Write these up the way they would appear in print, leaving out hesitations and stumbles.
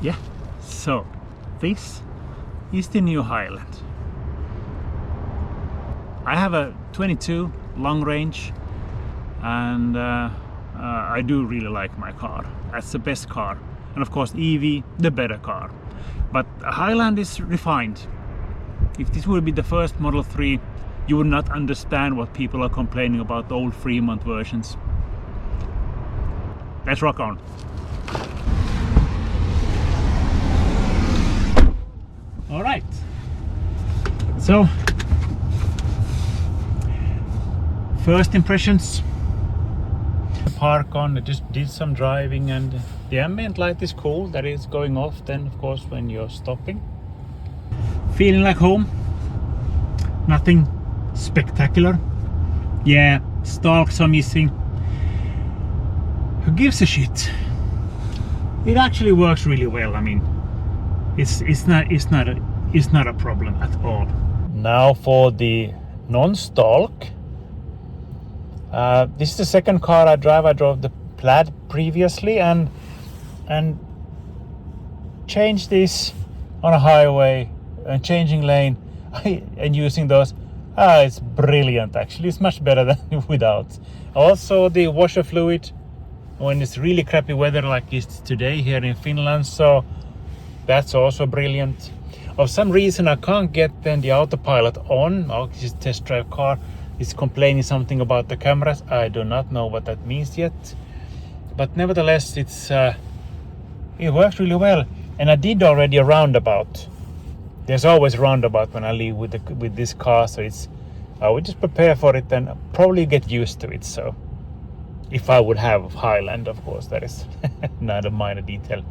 Yeah, so this is the new Highland. I have a 22 long range, and I do really like my car. That's the best car, and of course EV, the better car. But Highland is refined. If this would be the first Model 3, you would not understand what people are complaining about the old Fremont versions. Let's rock on. All right. So, first impressions. Park on, I just did some driving, and the ambient light is cool. That is going off then, of course, when you're stopping. Feeling like home. Nothing spectacular. Yeah, stalks are missing. Who gives a shit? It actually works really well. I mean, it's not a problem at all. Now for the non-stalk. This is the second car I drive. I drove the Plaid previously and changed this on a highway and changing lane and using those. It's brilliant actually. It's much better than without. Also the washer fluid when it's really crappy weather like it's today here in Finland, so that's also brilliant. Of some reason I can't get then the autopilot on. I'll just test drive car. It's complaining something about the cameras. I do not know what that means yet, but nevertheless it works really well. And I did already a roundabout. There's always a roundabout when I leave with this car, so I would just prepare for it and probably get used to it. So if I would have Highland, of course, that is not a minor detail.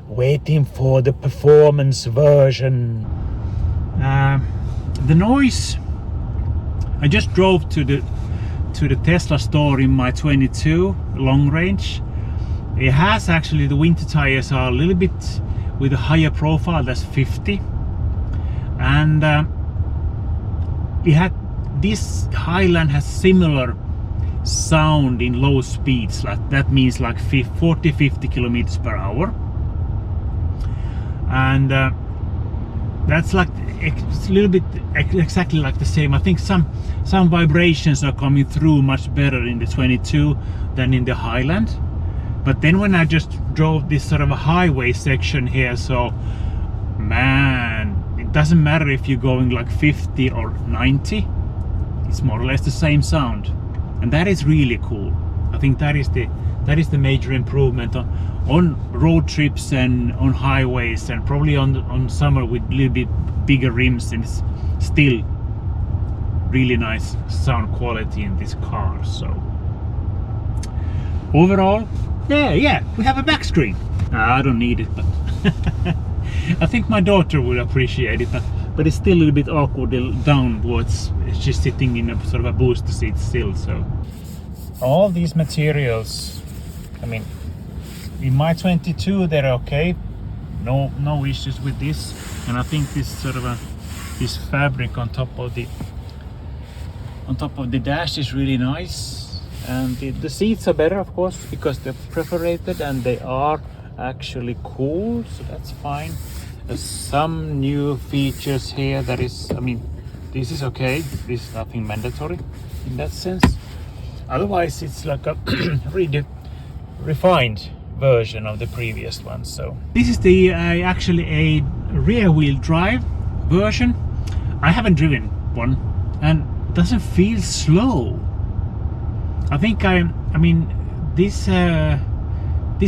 Waiting for the performance version. The noise. I just drove to the Tesla store in my 22 long range. It has actually, the winter tires are a little bit with a higher profile, that's 50, and this Highland has similar sound in low speeds, like that means like 40-50 kilometers per hour, and that's like it's a little bit exactly like the same. I think some vibrations are coming through much better in the 22 than in the Highland. But then when I just drove this sort of a highway section here, so man, it doesn't matter if you're going like 50 or 90, it's more or less the same sound, and that is really cool. I think that is the major improvement on road trips and on highways, and probably on summer with a little bit bigger rims, and it's still really nice sound quality in this car. So overall, yeah, we have a back screen. I don't need it, but I think my daughter would appreciate it, but it's still a little bit awkward downwards. She's sitting in a sort of a booster seat still. So all these materials, I mean, in my 22 they're okay, no issues with this. And I think this sort of this fabric on top of the dash is really nice. And the seats are better, of course, because they're perforated and they are actually cool, so that's fine. There's some new features here that is, I mean, this is okay. This is nothing mandatory in that sense. Otherwise, it's like a really refined version of the previous one. So this is the actually a rear-wheel drive version. I haven't driven one, and it doesn't feel slow. I think I mean this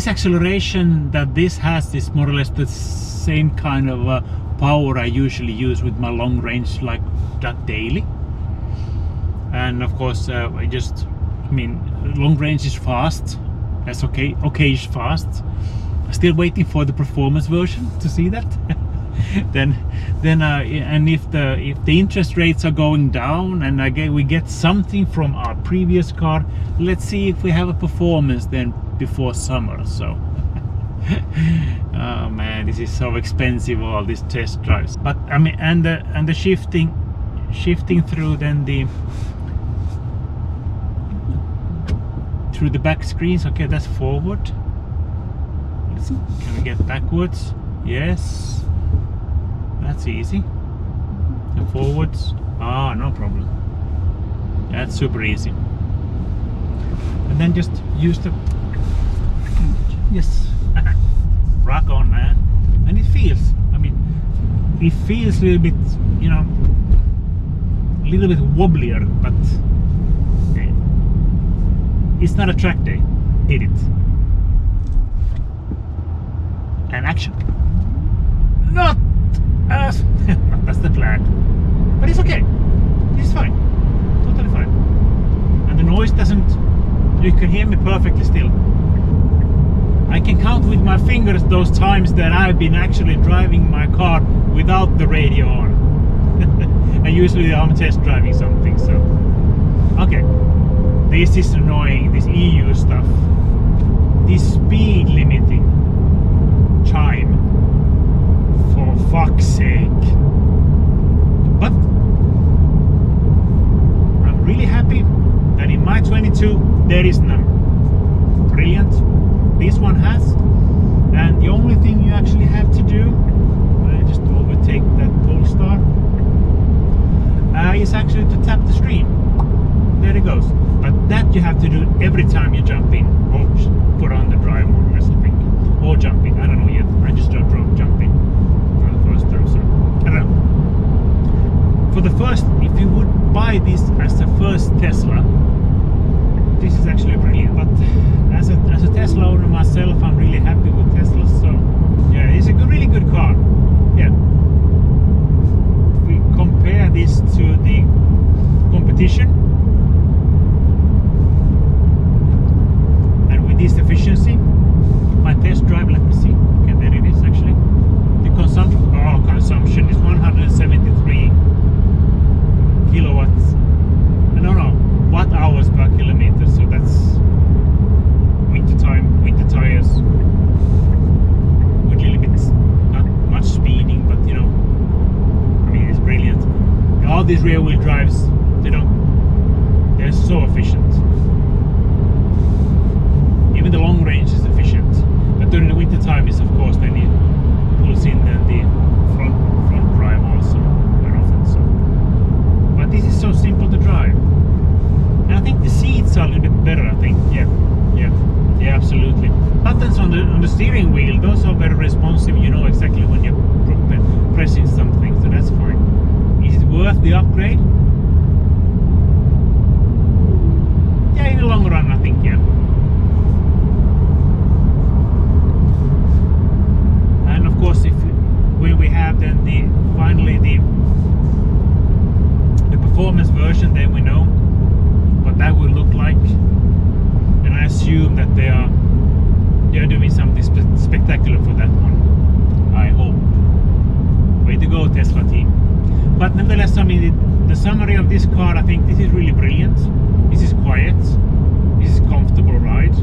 acceleration that this has is more or less the same kind of power I usually use with my long range, like that daily. And of course, long range is fast. That's okay-ish fast. Still waiting for the performance version to see that. then and if the interest rates are going down and we get something from our previous car, let's see if we have a performance then before summer. So oh man, this is so expensive, all these test drives. But I mean, and the shifting through then through the back screens. Okay, that's forward. Can we get backwards? Yes, that's easy. And forwards, no problem. That's super easy. And then just use the, yes, rock on, man. And it feels, I mean, it feels a little bit, you know, a little bit wobblier, but it's not a track day. Hit it. And action. Not as that's the plan, but it's okay. It's fine, totally fine. And the noise doesn't. You can hear me perfectly still. I can count with my fingers those times that I've been actually driving my car without the radio on. And usually I'm test driving something. So, okay, this is annoying. This EU stuff. This speed limiting chime. For fuck's sake. But I'm really happy that in my 22 there is none. Brilliant. This one has. And the only thing you actually have to do, I just overtake that Polestar, is actually to tap the screen. There it goes. But that you have to do every time you jump in. Or put on the drive mode or something. Or jumping. I don't know yet. I just drove jumping. I don't know. For the first, if you would buy this as the first Tesla, this is actually brilliant. But as a Tesla owner myself, I'm really happy with Tesla. So yeah, it's a really good car. Yeah. If we compare this to the competition, and with this efficiency, my test drive. Let me see. Okay, there it is actually. Consumption is 173 kilowatts. No, watt hours per kilometer. So that's winter tires with a little bit, not much speeding, but you know, I mean, it's brilliant. All these rear wheel drives, they're so efficient. Even the long range is efficient, but during the winter time is of course then it pulls in the front drive also quite often. So, but this is so simple to drive, and I think the seats are a little bit better. I think, yeah, absolutely. Buttons on the steering wheel, those are very responsive. You know exactly when you're pressing something, so that's fine. Is it worth the upgrade? Yeah, in the long run, I think, yeah. And of course, when we have then finally the performance version, then we know what that will look like. And I assume that they are doing something spectacular for that one. I hope. Way to go, Tesla team. But nevertheless, I mean, the summary of this car, I think this is really brilliant. This is quiet. This is comfortable ride.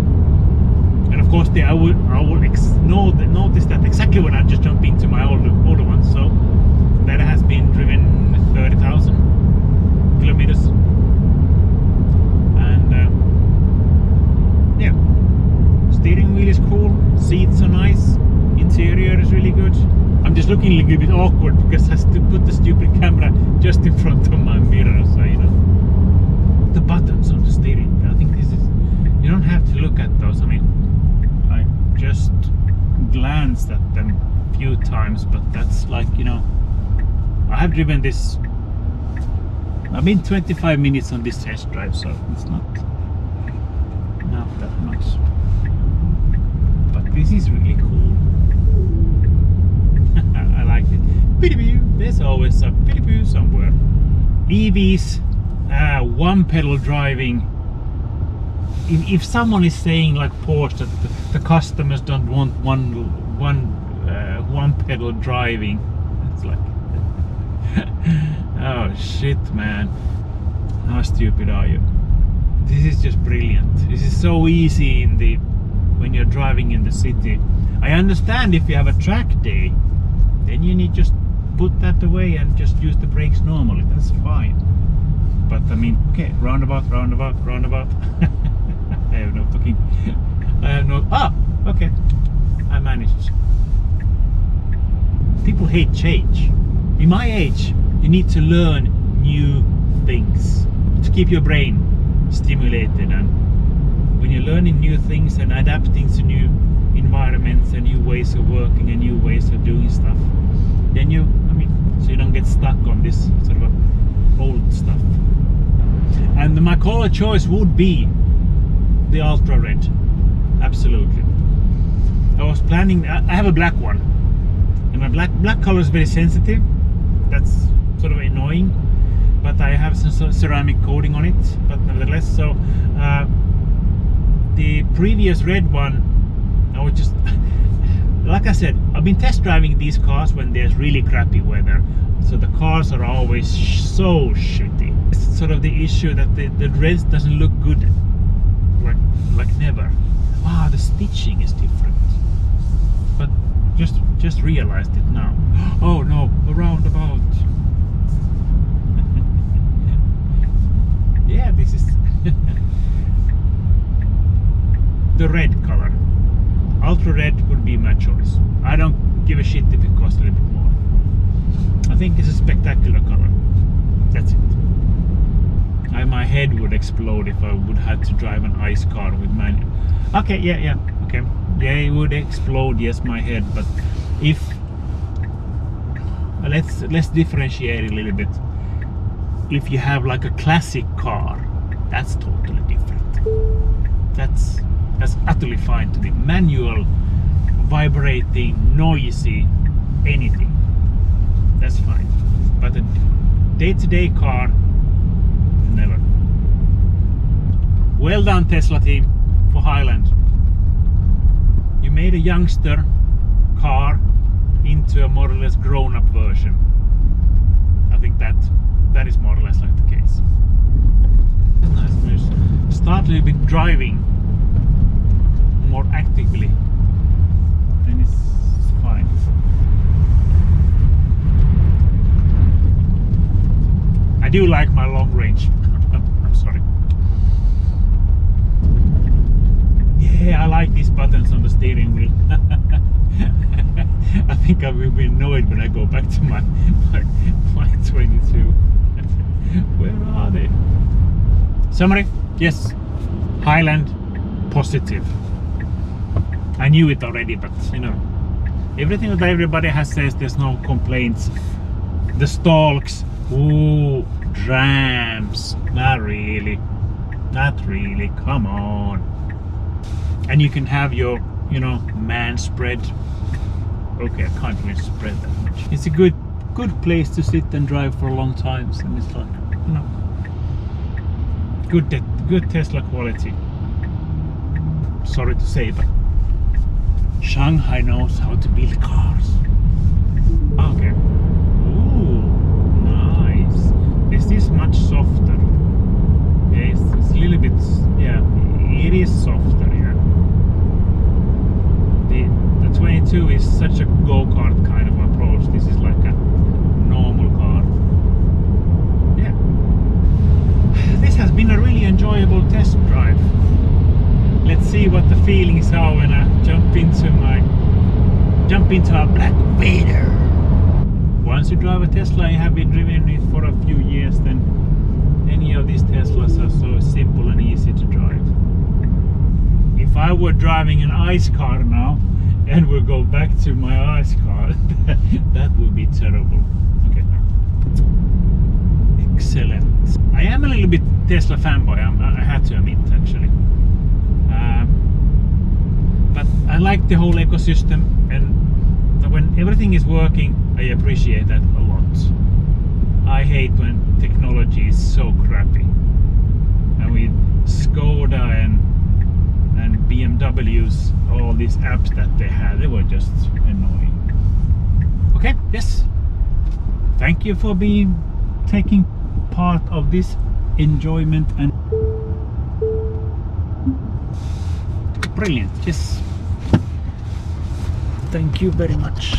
And of course, I will notice that exactly when I just jump into my older one. So that has been driven 30,000 kilometers. And yeah, steering wheel is cool. Seats are nice. Interior is really good. I'm just looking a little bit awkward because I have to put the stupid camera just in front of my mirror, so you know. The buttons on the steering, I think this is, you don't have to look at those. I mean, I just glanced at them a few times, but that's like, you know, I have driven this, I've been 25 minutes on this test drive, so it's not that much. But this is really cool. I like it. There's always a pity somewhere. EVs, one pedal driving. If someone is saying like Porsche that the customers don't want one pedal driving, it's like oh shit, man, how stupid are you? This is just brilliant. This is so easy when you're driving in the city. I understand if you have a track day, then you need just put that away and just use the brakes normally. That's fine. But I mean, okay, roundabout. I have no fucking. Okay. I managed. hate change. In my age, you need to learn new things to keep your brain stimulated, and when you're learning new things and adapting to new environments and new ways of working and new ways of doing stuff, then so you don't get stuck on this sort of old stuff. And my color choice would be the ultra red, absolutely. I was planning, I have a black one, and my black color is very sensitive. That's sort of annoying, but I have some sort of ceramic coating on it, but nevertheless. So the previous red one, I was just like I said, I've been test driving these cars when there's really crappy weather, so the cars are always so shitty. It's sort of the issue that the red doesn't look good, like never. The stitching is different, but just realized it now. Oh no, a roundabout. Yeah, this is the red color. Ultra red would be my choice. I don't give a shit if it costs a little bit more. I think it's a spectacular color. That's it. My head would explode if I would have to drive an ice car with manual. Okay, yeah, okay. Yeah, it would explode, yes, my head, but if let's differentiate a little bit. If you have like a classic car, that's totally different. That's utterly fine to be manual, vibrating, noisy, anything. That's fine. But a day-to-day car, never. Well done, Tesla team, for Highland. You made a youngster car into a more or less grown-up version. I think that is more or less like the case. Nice. We start a little bit driving more actively, then it's fine. I do like my long range. I'm sorry. Yeah, I like these buttons on the steering wheel. I think I will be annoyed when I go back to my 22. Where are they? Summary, yes, Highland, positive. I knew it already, but everything that everybody has says, there's no complaints. The stalks, ooh, drams, not really, come on. And you can have your, man spread. Okay, I can't really spread that much. It's a good place to sit and drive for a long time, and it's like, good Tesla quality. Sorry to say, but Shanghai knows how to build cars. Okay. Ooh, nice. This is much softer. Yeah, it's a little bit. Yeah, it is softer. Yeah. The 22 is such a go-kart kind of approach. This is like a normal car. Yeah. This has been a really enjoyable test drive. Let's see what the feelings are when I jump into a Black Vader. Once you drive a Tesla and you have been driving it for a few years, then any of these Teslas are so simple and easy to drive. If I were driving an ICE car now and would go back to my ICE car, that would be terrible. Okay. Excellent. I am a little bit Tesla fanboy, I had to admit, actually. But I like the whole ecosystem, and when everything is working, I appreciate that a lot. I hate when technology is so crappy. And with Skoda and BMWs, all these apps that they had, they were just annoying. Okay, yes. Thank you for taking part of this enjoyment and brilliant. Yes. Thank you very much.